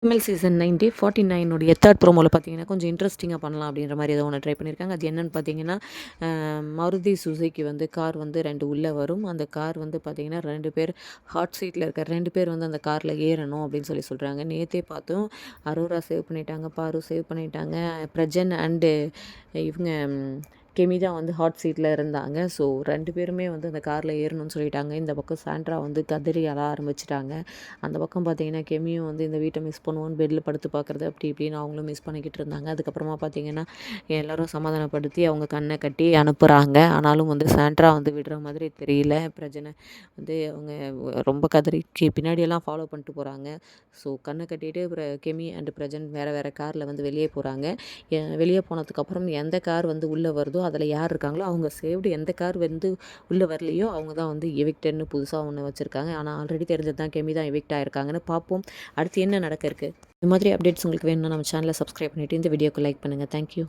ML season 90 49 third ப்ரோமோவில் பார்த்தீங்கன்னா கொஞ்சம் இன்ட்ரெஸ்டிங்காக பண்ணலாம் அப்படின்ற மாதிரி ஏதோ ஒன்று ட்ரை பண்ணியிருக்காங்க. அது என்னென்னு பார்த்தீங்கன்னா மாருதி சுசுகி வந்து கார் வந்து 2 உள்ளே வரும். அந்த கார் வந்து பார்த்தீங்கன்னா 2 பேர் ஹாட் சீட்டில் இருக்க 2 பேர் வந்து அந்த காரில் ஏறணும் அப்படின்னு சொல்கிறாங்க. நேற்றே பார்த்தோம், அரோரா சேவ் பண்ணிட்டாங்க, பாரு சேவ் பண்ணிட்டாங்க, பிரஜன் அண்டு இவங்க கெமி தான் வந்து ஹாட் சீட்டில் இருந்தாங்க. ஸோ 2 பேருமே வந்து அந்த காரில் ஏறணும்னு சொல்லிட்டாங்க. இந்த பக்கம் சாண்ட்ரா வந்து கதறி அழ ஆரம்பிச்சிட்டாங்க. அந்த பக்கம் பார்த்தீங்கன்னா கெமியும் வந்து இந்த வீட்டை மிஸ் பண்ணுவோன்னு பெட்டில் படுத்து பார்க்குறது அப்படி இப்படின்னு அவங்களும் மிஸ் பண்ணிக்கிட்டு இருந்தாங்க. அதுக்கப்புறமா பார்த்தீங்கன்னா எல்லோரும் சமாதானப்படுத்தி அவங்க கண்ணை கட்டி அனுப்புகிறாங்க. ஆனாலும் வந்து சாண்ட்ரா வந்து விடுற மாதிரி தெரியல. பிரஜனை வந்து அவங்க ரொம்ப கதறி பின்னாடியெல்லாம் ஃபாலோ பண்ணிட்டு போகிறாங்க. ஸோ கண்ணை கட்டிட்டு கெமி அண்ட் பிரஜன் வேறு காரில் வந்து வெளியே போகிறாங்க. வெளியே போனதுக்கப்புறம் எந்த கார் வந்து உள்ளே வருதோ அதில் யார் இருக்காங்களோ அவங்க சேவ்டு, எந்த கார் வந்து உள்ளே வரலையோ அவங்க தான் வந்து எவிக்டட்னு புதுசாக ஒன்று வச்சுருக்காங்க. ஆனால் ஆல்ரெடி தெரிஞ்சது தான் கெமி தான் எவிக்ட் ஆகிருக்காங்கன்னு. பார்ப்போம் அடுத்து என்ன நடக்க இருக்குது. இந்த மாதிரி அப்டேட்ஸ் உங்களுக்கு வேணும்னா நம்ம சேனலை சப்ஸ்கிரைப் பண்ணிவிட்டு இந்த வீடியோக்கு லைக் பண்ணுங்கள். தேங்க்யூ.